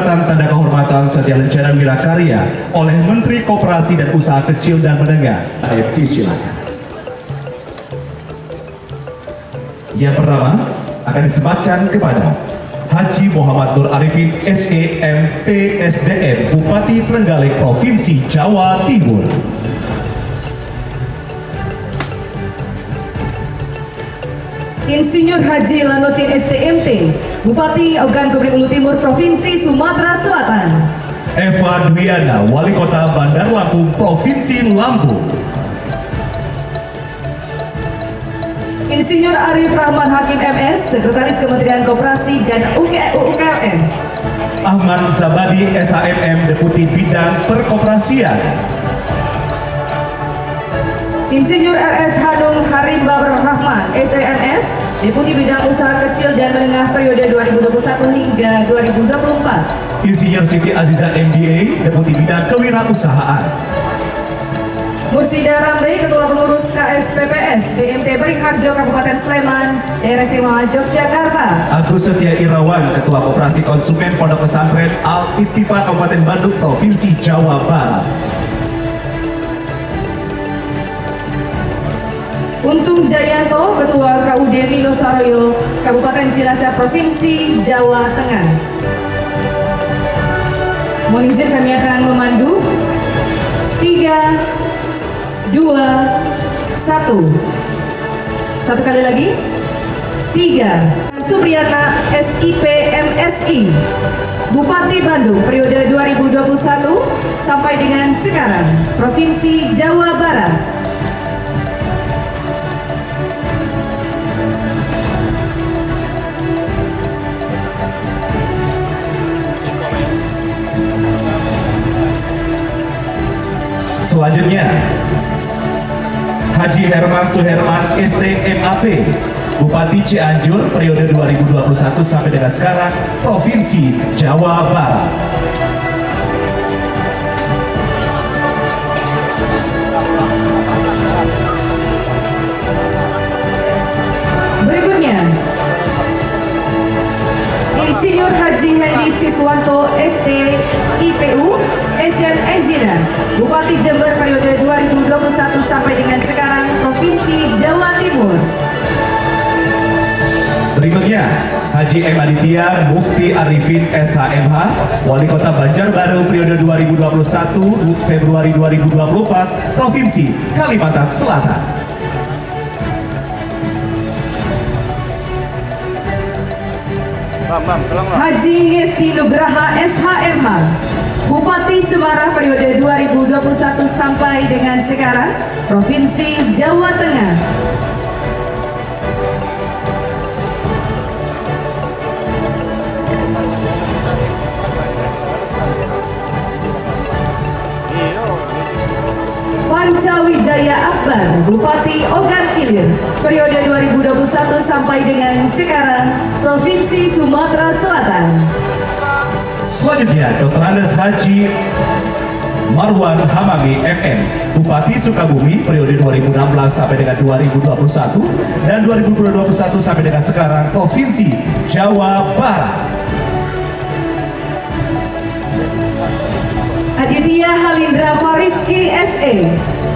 Penghormatan Tanda Kehormatan Satya Lencana Wirakarya oleh Menteri Koperasi dan Usaha Kecil dan Menengah. Silakan. Yang pertama akan disematkan kepada Haji Muhammad Nur Arifin SEM PSDM Bupati Trenggalek Provinsi Jawa Timur. Insinyur Haji Lanosin STMT Bupati Ogan Komering Ulu Timur Provinsi Sumatera Selatan. Eva Dwiana Wali Kota Bandar Lampung Provinsi Lampung. Insinyur Arif Rahman Hakim MS Sekretaris Kementerian Koperasi dan UKM. Ahmad Zabadi SHMM Deputi Bidang Perkoperasian. Insinyur RS Hanung Harimba Rahman SEMS Deputi Bidang Usaha Kecil dan Menengah periode 2021 hingga 2024. Insinyur Siti Aziza MBA Deputi Bidang Kewirausahaan. Mursida Ramli Ketua Pengurus KSPPS BMT Beringharjo Kabupaten Sleman Daerah Istimewa Yogyakarta. Agus Setia Irawan Ketua Koperasi Konsumen Pondok Pesantren Al-Ittifaq Kabupaten Bandung Provinsi Jawa Barat. Untung Jayanto Ketua KUD Nino Saroyo Kabupaten Cilacap Provinsi Jawa Tengah. Mohon izin kami akan memandu 3, 2, 1. Satu kali lagi 3. Supriyatna SIP MSI Bupati Bandung periode 2021 sampai dengan sekarang Provinsi Jawa Barat. Selanjutnya Haji Herman Suherman STMAP Bupati Cianjur periode 2021 sampai dengan sekarang Provinsi Jawa Barat. Berikutnya Insinyur Haji Hendi Siswanto STIPU Asian Engineer Bupati Jember periode 2021 sampai dengan sekarang Provinsi Jawa Timur. Berikutnya Haji M. Aditya Mufti Arifin SHMH Wali Kota Banjarbaru periode 2021 Februari 2024 Provinsi Kalimantan Selatan. Haji Ngesti Nugraha SHMH Bupati Semarang periode 2021 sampai dengan sekarang Provinsi Jawa Tengah. Pancawijaya Akbar Bupati Ogan Ilir periode 2021 sampai dengan sekarang Provinsi Sumatera Selatan. Selanjutnya Dr. Andes Haji Marwan Hamami MM Bupati Sukabumi periode 2016 sampai dengan 2021 dan 2021 sampai dengan sekarang Provinsi Jawa Barat. Aditya Halindra Fariski SE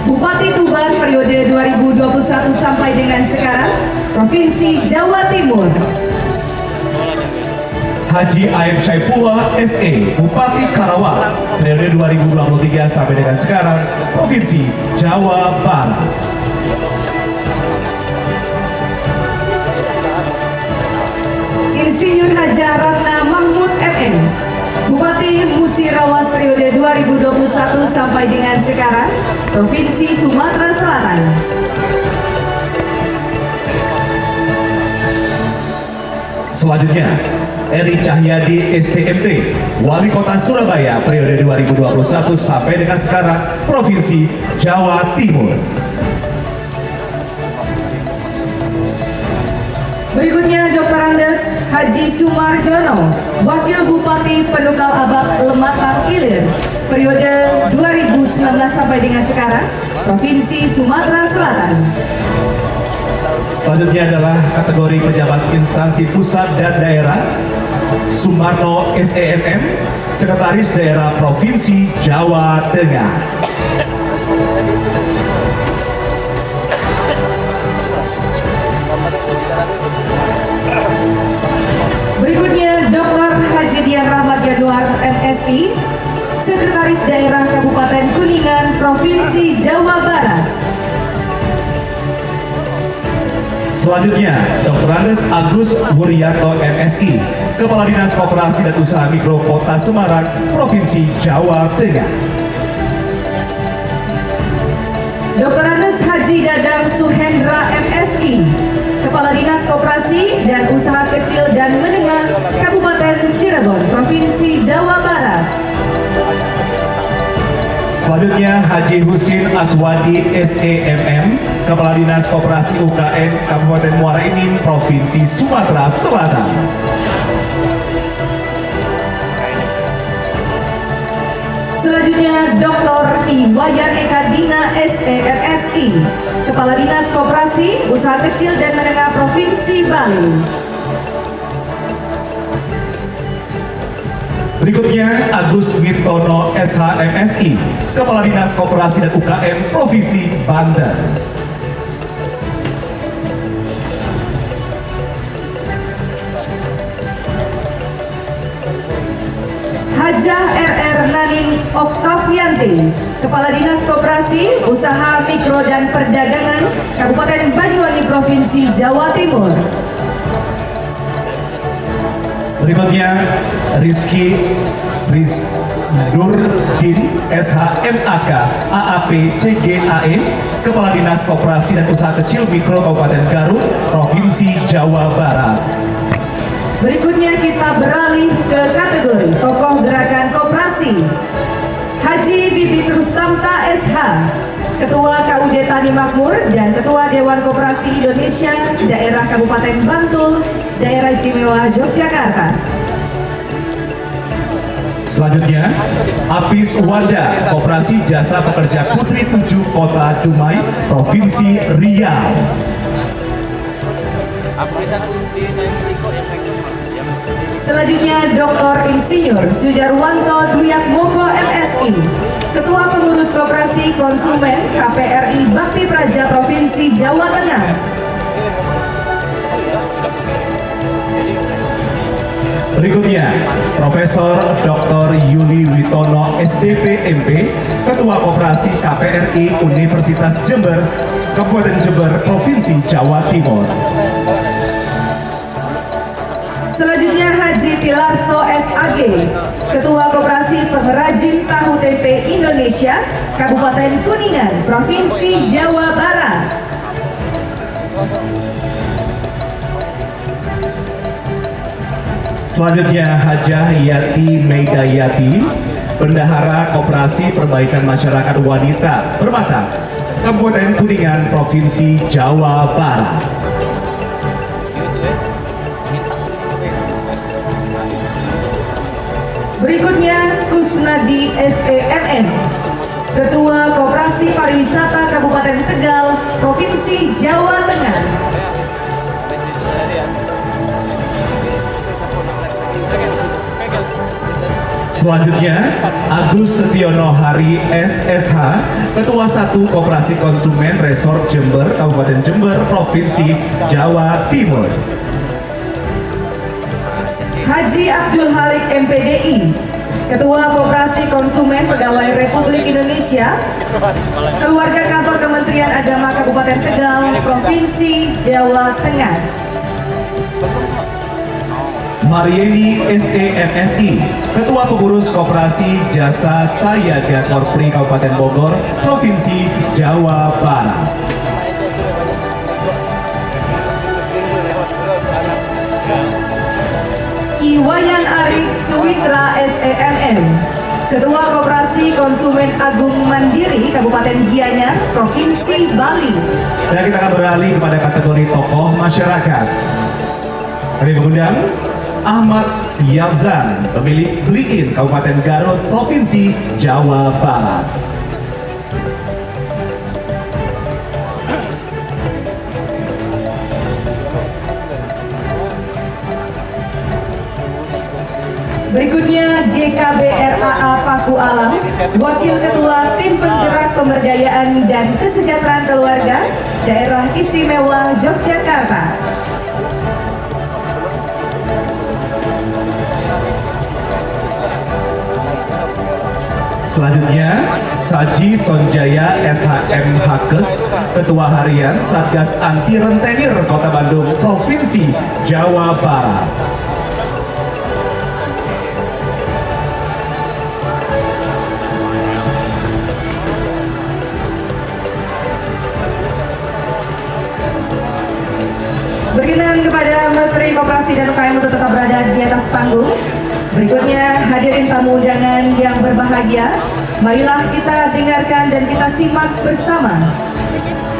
Bupati Tuban periode 2021 sampai dengan sekarang Provinsi Jawa Timur. Haji Aib Syaipullah SE Bupati Karawang periode 2023 sampai dengan sekarang Provinsi Jawa Barat. Insinyur Haja Ratna Mahmud MM Bupati Musirawas periode 2021 sampai dengan sekarang Provinsi Sumatera Selatan. Selanjutnya Eri Cahyadi STMT Wali Kota Surabaya periode 2021 sampai dengan sekarang Provinsi Jawa Timur. Berikutnya Dr. Andes Haji Sumarjono Wakil Bupati Penukal Abak Lematang Ilir periode 2019 sampai dengan sekarang Provinsi Sumatera Selatan. Selanjutnya adalah kategori pejabat instansi pusat dan daerah Sumarno SEMM, Sekretaris Daerah Provinsi Jawa Tengah. Berikutnya Dr. Haji Dian Rahmat Januar MSI, Sekretaris Daerah Kabupaten Kuningan Provinsi Jawa Barat. Selanjutnya, Dr. Andes Agus Wuryanto MSI, Kepala Dinas Koperasi dan Usaha Mikro Kota Semarang, Provinsi Jawa Tengah. Dr. Andes Haji Dadang Suhendra MSI, Kepala Dinas Koperasi dan Usaha Kecil dan Menengah Kabupaten Cirebon, Provinsi Jawa Barat. Selanjutnya Haji Husin Aswadi SEMM, Kepala Dinas Koperasi UKM Kabupaten Muara Enim, Provinsi Sumatera Selatan. Selanjutnya Dr. Iwayan Eka Dina SEMSI, Kepala Dinas Koperasi, Usaha Kecil dan Menengah Provinsi Bali. Berikutnya Agus Wirtono SHMSI, Kepala Dinas Koperasi dan UKM Provinsi Banten. Hajah RR Nanin Oktavianti, Kepala Dinas Koperasi, Usaha Mikro dan Perdagangan Kabupaten Banyuwangi, Provinsi Jawa Timur. Berikutnya Rizky Nurdin SHMAK AAP CGAE, Kepala Dinas Koperasi dan Usaha Kecil Mikro Kabupaten Garut, Provinsi Jawa Barat. Berikutnya kita beralih ke kategori tokoh gerakan koperasi. Haji Bibit Rustamta SH, Ketua KUD Tani Makmur dan Ketua Dewan Koperasi Indonesia Daerah Kabupaten Bantul, Daerah Istimewa Yogyakarta. Selanjutnya, Apis Wanda, Koperasi Jasa Pekerja Putri 7 Kota Dumai, Provinsi Riau. Selanjutnya Dr. Insinyur Sujarwanto Dwiatmoko MSI, Ketua Pengurus Koperasi Konsumen KPRI Bakti Praja Provinsi Jawa Tengah. Berikutnya, Profesor Dr. Yuli Witono SDP MP, Ketua Koperasi KPRI Universitas Jember, Kabupaten Jember, Provinsi Jawa Timur. Selanjutnya Haji Tilarso SAG, Ketua Koperasi Pengrajin Tahu Tempe Indonesia, Kabupaten Kuningan, Provinsi Jawa Barat. Selanjutnya Hajah Yati Meidayati, Bendahara Koperasi Perbaikan Masyarakat Wanita Permata, Kabupaten Kuningan, Provinsi Jawa Barat. Berikutnya Kusnadi SEMM, Ketua Koperasi Pariwisata Kabupaten Tegal, Provinsi Jawa Tengah. Selanjutnya Agus Setiono Hari SSH, Ketua 1 Koperasi Konsumen Resort Jember, Kabupaten Jember, Provinsi Jawa Timur. Haji Abdul Halik MPDI, Ketua Koperasi Konsumen Pegawai Republik Indonesia, Keluarga Kantor Kementerian Agama Kabupaten Tegal, Provinsi Jawa Tengah. Marieni SEMSI, Ketua Pengurus Koperasi Jasa Sayaga Korpri Kabupaten Bogor, Provinsi Jawa Barat. Iwayan Arik Suwitra SEMM, Ketua Koperasi Konsumen Agung Mandiri Kabupaten Gianyar, Provinsi Bali. Dan kita akan beralih kepada kategori tokoh masyarakat. Kami mengundang Ahmad Yalzan, pemilik Bliin Kabupaten Garut, Provinsi Jawa Barat. Berikutnya GKBRAA Paku Alam, Wakil Ketua Tim Penggerak Pemberdayaan dan Kesejahteraan Keluarga, Daerah Istimewa Yogyakarta. Selanjutnya, Saji Sonjaya SHM Hakes, Ketua Harian Satgas Anti Rentenir Kota Bandung, Provinsi Jawa Barat. Berkenan kepada Menteri Koperasi dan UKM untuk tetap berada di atas panggung. Berikutnya hadirin tamu undangan yang berbahagia, marilah kita dengarkan dan kita simak bersama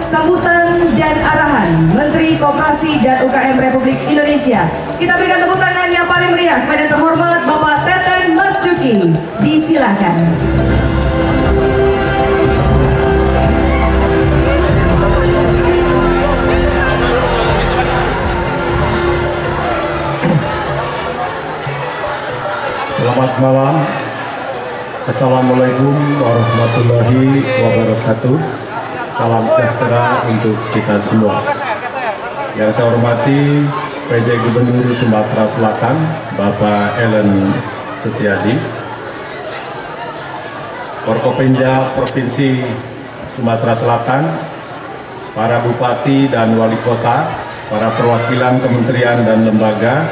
sambutan dan arahan Menteri Koperasi dan UKM Republik Indonesia. Kita berikan tepuk tangan yang paling meriah kepada yang terhormat Bapak Teten Mas Duki. Disilakan. Selamat malam. Assalamualaikum warahmatullahi wabarakatuh. Salam sejahtera untuk kita semua. Yang saya hormati PJ Gubernur Sumatera Selatan, Bapak Ellen Setiadi, Forkopimda Provinsi Sumatera Selatan, para bupati dan wali kota, para perwakilan kementerian dan lembaga,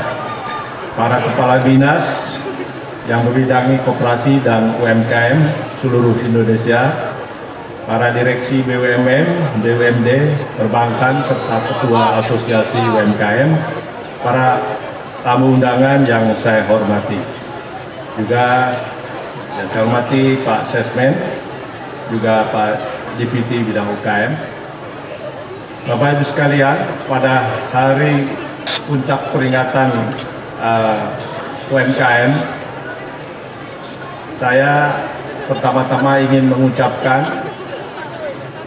para kepala dinas yang membidangi koperasi dan UMKM seluruh Indonesia, para direksi BUMN, BUMD, perbankan, serta ketua asosiasi UMKM, para tamu undangan yang saya hormati. Juga yang saya hormati Pak Sesmen, juga Pak Deputi Bidang UKM. Bapak Ibu sekalian, pada hari puncak peringatan UMKM, saya pertama-tama ingin mengucapkan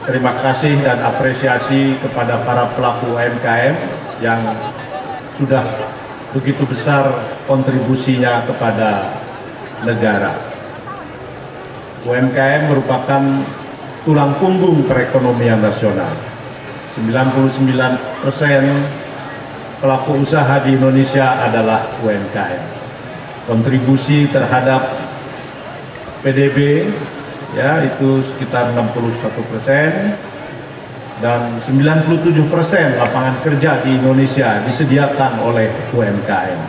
terima kasih dan apresiasi kepada para pelaku UMKM yang sudah begitu besar kontribusinya kepada negara. UMKM merupakan tulang punggung perekonomian nasional. 99% pelaku usaha di Indonesia adalah UMKM. Kontribusi terhadap PDB ya itu sekitar 61%, dan 97% lapangan kerja di Indonesia disediakan oleh UMKM.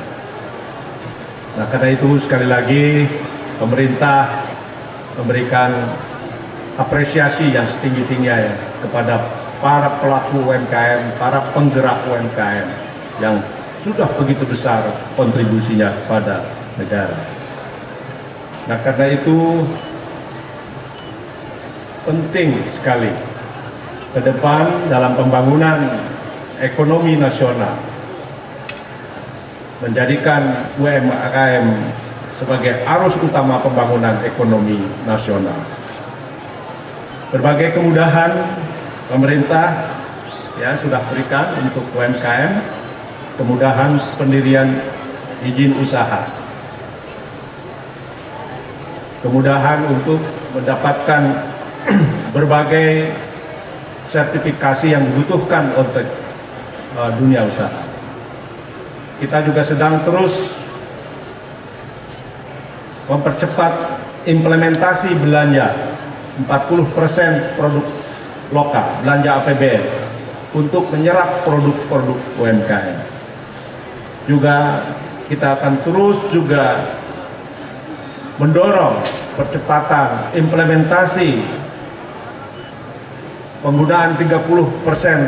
Nah, karena itu sekali lagi pemerintah memberikan apresiasi yang setinggi-tingginya kepada para pelaku UMKM, para penggerak UMKM yang sudah begitu besar kontribusinya kepada negara. Nah, karena itu penting sekali ke depan dalam pembangunan ekonomi nasional menjadikan UMKM sebagai arus utama pembangunan ekonomi nasional. Berbagai kemudahan pemerintah ya sudah berikan untuk UMKM, kemudahan pendirian izin usaha, kemudahan untuk mendapatkan berbagai sertifikasi yang dibutuhkan untuk dunia usaha. Kita juga sedang terus mempercepat implementasi belanja 40% produk lokal, belanja APBN untuk menyerap produk-produk UMKM. Juga kita akan terus juga mendorong percepatan implementasi penggunaan 30%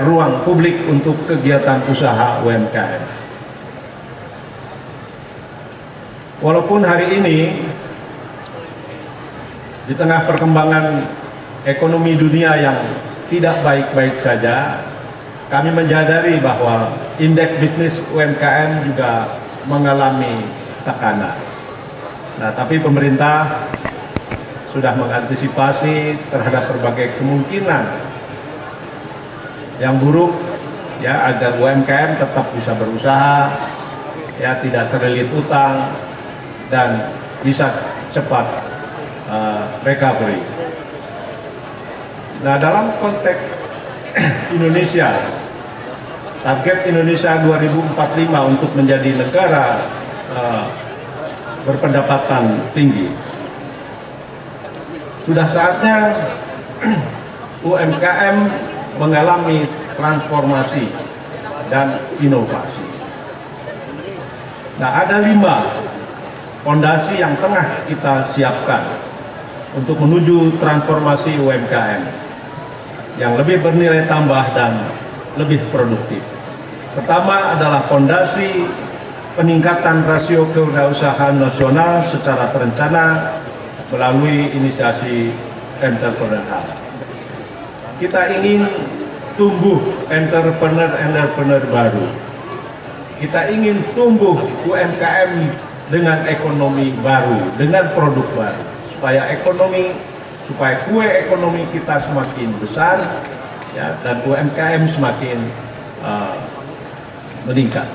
ruang publik untuk kegiatan usaha UMKM. Walaupun hari ini di tengah perkembangan ekonomi dunia yang tidak baik-baik saja, kami menyadari bahwa indeks bisnis UMKM juga mengalami tekanan. Nah, tapi pemerintah sudah mengantisipasi terhadap berbagai kemungkinan yang buruk ya, agar UMKM tetap bisa berusaha ya, tidak terlilit utang dan bisa cepat recovery. Nah, dalam konteks Indonesia, target Indonesia 2045 untuk menjadi negara berpendapatan tinggi, sudah saatnya UMKM mengalami transformasi dan inovasi. Nah, ada 5 fondasi yang tengah kita siapkan untuk menuju transformasi UMKM yang lebih bernilai tambah dan lebih produktif. Pertama adalah fondasi peningkatan rasio kewirausahaan nasional secara terencana melalui inisiasi entrepreneurial. Kita ingin tumbuh entrepreneur baru. Kita ingin tumbuh UMKM dengan ekonomi baru, dengan produk baru, supaya kue ekonomi kita semakin besar, ya, dan UMKM semakin meningkat.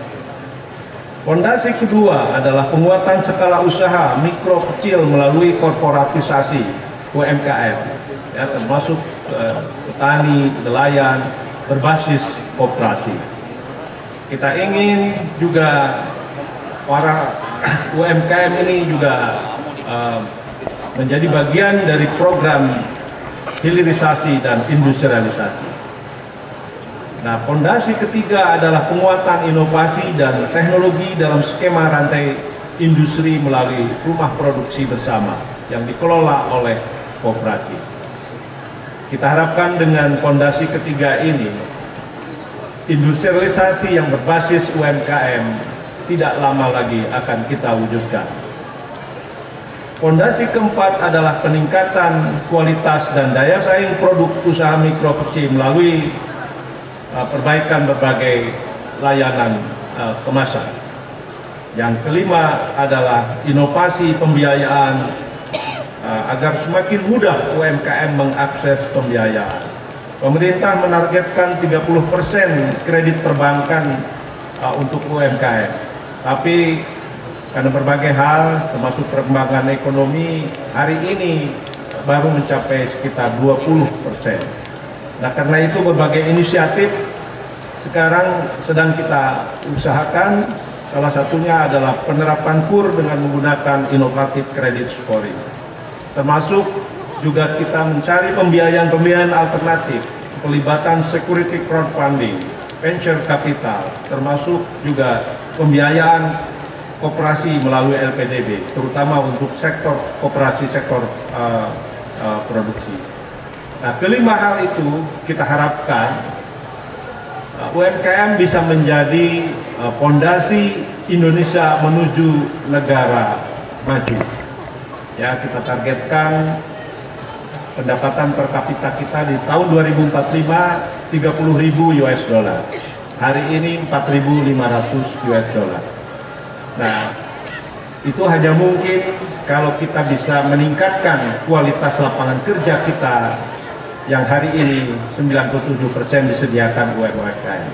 Fondasi kedua adalah penguatan skala usaha mikro kecil melalui korporatisasi UMKM, ya, termasuk petani, nelayan berbasis koperasi. Kita ingin juga para UMKM ini juga menjadi bagian dari program hilirisasi dan industrialisasi. Nah, fondasi ketiga adalah penguatan inovasi dan teknologi dalam skema rantai industri melalui rumah produksi bersama yang dikelola oleh koperasi. Kita harapkan dengan fondasi ketiga ini, industrialisasi yang berbasis UMKM tidak lama lagi akan kita wujudkan. Fondasi keempat adalah peningkatan kualitas dan daya saing produk usaha mikro kecil melalui perbaikan berbagai layanan kemasan. Yang kelima adalah inovasi pembiayaan agar semakin mudah UMKM mengakses pembiayaan. Pemerintah menargetkan 30% kredit perbankan untuk UMKM, tapi karena berbagai hal termasuk perkembangan ekonomi hari ini baru mencapai sekitar 20%. Nah, karena itu berbagai inisiatif sekarang sedang kita usahakan. Salah satunya adalah penerapan KUR dengan menggunakan inovatif kredit scoring. Termasuk juga kita mencari pembiayaan alternatif, pelibatan security crowdfunding, venture capital, termasuk juga pembiayaan koperasi melalui LPDB, terutama untuk sektor koperasi, sektor produksi. Nah, kelima hal itu kita harapkan UMKM bisa menjadi fondasi Indonesia menuju negara maju. Ya, kita targetkan pendapatan per kapita kita di tahun 2045 30.000 US dollar. Hari ini 4.500 US dollar. Nah, itu hanya mungkin kalau kita bisa meningkatkan kualitas lapangan kerja kita yang hari ini 97% disediakan UMKM.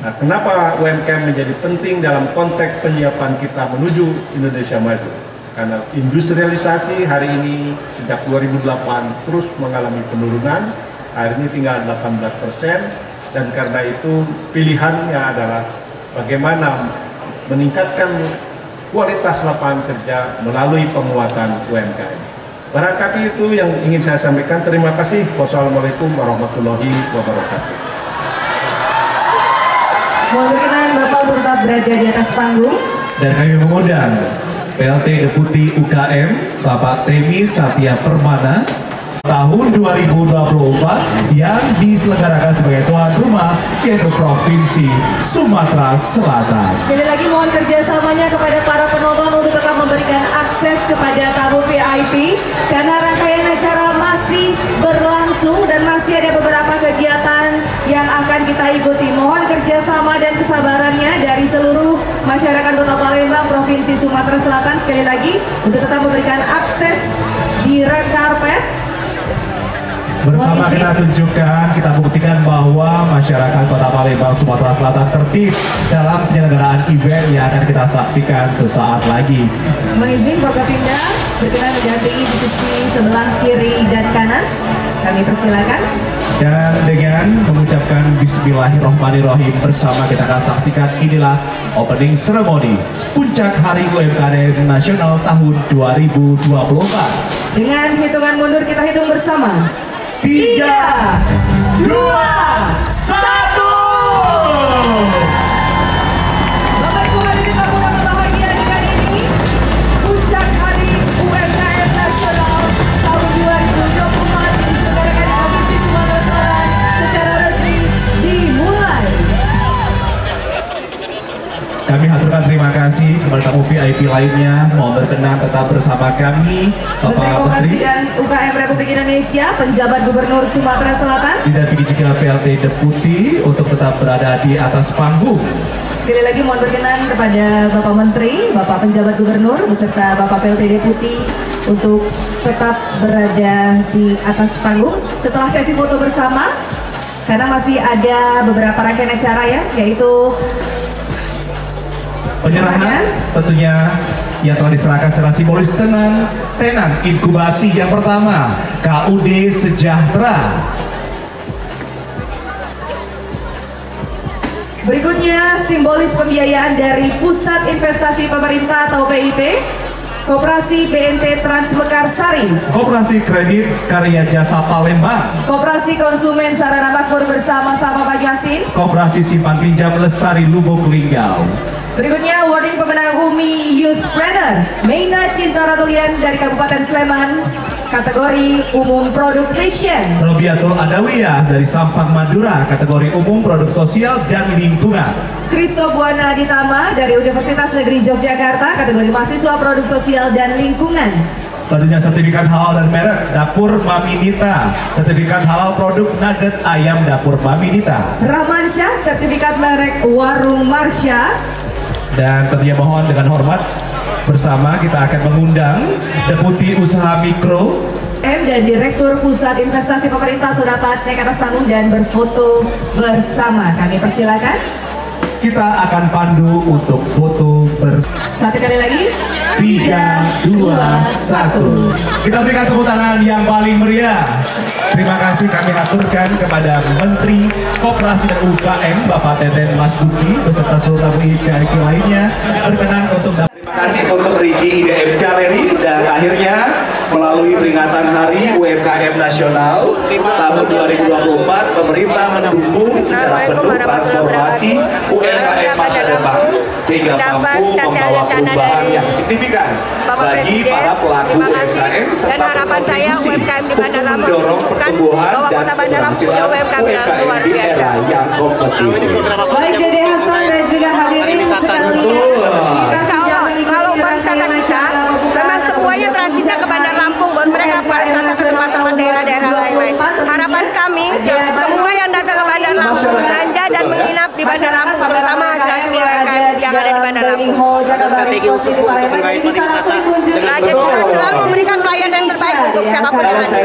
Nah, kenapa UMKM menjadi penting dalam konteks penyiapan kita menuju Indonesia maju? Karena industrialisasi hari ini sejak 2008 terus mengalami penurunan, hari ini tinggal 18%, dan karena itu pilihannya adalah bagaimana meningkatkan kualitas lapangan kerja melalui penguatan UMKM. Barangkali itu yang ingin saya sampaikan. Terima kasih. Wassalamualaikum warahmatullahi wabarakatuh. Mohon berkenan Bapak untuk tetap berada di atas panggung. Dan kami mengundang PLT Deputi UKM Bapak Temi Satya Permana tahun 2024 yang diselenggarakan sebagai tuan rumah, yaitu Provinsi Sumatera Selatan. Sekali lagi mohon kerjasamanya kepada para penonton untuk tetap memberikan akses kepada tamu VIP karena rangkaian acara masih berlangsung dan masih ada beberapa kegiatan yang akan kita ikuti. Mohon kerjasama dan kesabarannya dari seluruh masyarakat Kota Palembang, Provinsi Sumatera Selatan sekali lagi untuk tetap memberikan akses di red carpet. Bersama kita tunjukkan, kita buktikan bahwa masyarakat Kota Palembang, Sumatera Selatan tertib dalam penyelenggaraan event yang akan kita saksikan sesaat lagi. Mengizin Forkopimda berkenan mendampingi di sisi sebelah kiri dan kanan. Kami persilakan. Dan dengan mengucapkan Bismillahirrahmanirrahim bersama kita akan saksikan inilah opening ceremony Puncak Hari UMKM Nasional tahun 2024. Dengan hitungan mundur kita hitung bersama. 3, 2, 1. Bapak Ibu hadirin tamu yang berbahagia, dengan ini Puncak Hari UMKM Nasional tahun 2024 diselenggarakan di Provinsi Sumatera Selatan secara resmi dimulai. Kami haturkan terima kasih kepada tamu VIP lainnya. Mohon berkenan tetap bersama kami, Menteri Bapak Koperasi Menteri, dan UKM Republik Indonesia, penjabat Gubernur Sumatera Selatan. didampingi juga PLT Deputi untuk tetap berada di atas panggung. Sekali lagi mohon berkenan kepada Bapak Menteri, Bapak Penjabat Gubernur, beserta Bapak PLT Deputi untuk tetap berada di atas panggung setelah sesi foto bersama, karena masih ada beberapa rangkaian acara ya, yaitu Penyerahan tentunya yang telah diserahkan secara simbolis tenan inkubasi yang pertama KUD Sejahtera. berikutnya simbolis pembiayaan dari Pusat Investasi Pemerintah atau PIP, Koperasi BNP Transmekarsari, Koperasi Kredit Karya Jasa Palembang, Koperasi Konsumen Sarana Makmur bersama-sama Pak Yasin. Koperasi Simpan Pinjam Lestari Lubuk Linggau. Berikutnya awarding pemenang UMI Youth Planner Meina Cinta Ratulian dari Kabupaten Sleman, kategori umum produk fashion. Robiatul Adawiyah dari Sampang Madura, kategori umum produk sosial dan lingkungan. Kristo Buana Aditama dari Universitas Negeri Yogyakarta, kategori mahasiswa produk sosial dan lingkungan. Selanjutnya sertifikat halal dan merek Dapur Mami Nita, sertifikat halal produk nugget ayam Dapur Mami Nita. Rahman Syah, sertifikat merek Warung Marsha. Dan tentunya mohon dengan hormat bersama kita akan mengundang Deputi Usaha Mikro M dan Direktur Pusat Investasi Pemerintah untuk dapat naik ke atas panggung dan berfoto bersama. Kami persilakan. Kita akan pandu untuk foto bersama. Satu kali lagi. 3, 2, 1. Kita berikan tepuk tangan yang paling meriah. Terima kasih kami aturkan kepada Menteri Koperasi dan UKM Bapak Teten Mas Duki beserta seluruh tamu VIP lainnya berkenan untuk terima kasih untuk Rigi IDM Gallery dan akhirnya melalui peringatan Hari UMKM Nasional tahun 2024 pemerintah mendukung secara penuh transformasi UMKM masa depan sehingga mampu membawa perubahan yang signifikan bagi para pelaku UMKM serta harapan saya UMKM di Bandar Lampung mendorong pertumbuhan bahwa dan Kota Bandar Lampung punya UMKM yang luar di biasa. era yang kompetitif. Baik Dede Hasan dan juga hadirin sekalian. Kita sudah Kalau pariwisata kita memang semuanya transitnya ke Bandar Lampung, buat mereka pariwisata ke tempat-tempat daerah-daerah lain-lain. Harapan kami semua yang datang ke Bandar Lampung belanja dan menginap di Bandar Lampung, terutama hasil UMKM yang ada di Bandar Lampung. Rakyat kita selalu memberikan pelayanan yang terbaik untuk siapapun yang ada.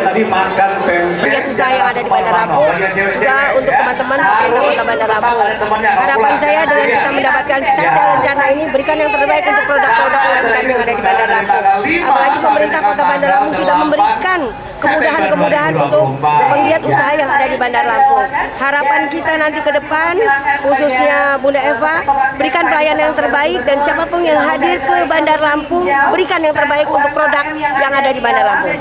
Pegiat usaha yang ada di Bandar Lampung, juga untuk teman-teman pemerintah Kota Bandar Lampung. Harapan saya dengan kita mendapatkan Satya Rencana ini, berikan yang terbaik untuk produk-produk UMKM yang ada di Bandar Lampung. Apalagi pemerintah Kota Bandar Lampung sudah memberikan kemudahan-kemudahan untuk penggiat usaha yang ada di Bandar Lampung. Harapan kita nanti ke depan, khususnya Bunda Eva, berikan pelayanan yang terbaik dan siapapun yang hadir ke Bandar Lampung, berikan yang terbaik untuk produk yang ada di Bandar Lampung.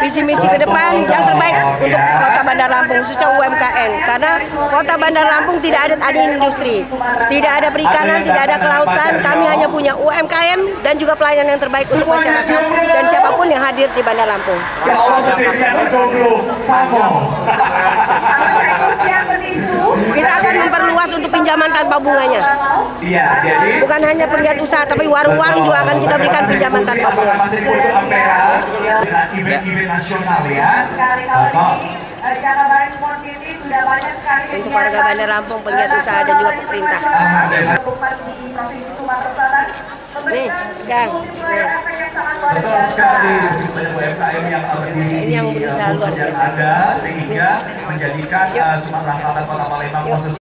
Visi misi ke depan yang terbaik untuk Kota Bandar Lampung, khususnya UMKM, karena Kota Bandar Lampung tidak ada industri, tidak ada perikanan, tidak ada kelautan. Kami hanya punya UMKM dan juga pelayanan yang terbaik untuk masyarakat dan siapapun yang hadir di Bandar Lampung. Kita akan memperluas untuk pinjaman tanpa bunganya. Bukan hanya penggiat usaha, tapi warung-warung juga akan kita berikan pinjaman tanpa bunga. Untuk warga Bandar Lampung, penggiat usaha dan juga pemerintah. Nih, Kang. Betul sekali, banyak UMKM yang berdiri Ini yang berusaha luar biasa. ada sehingga menjadikan Sumatera Selatan Kota Palembang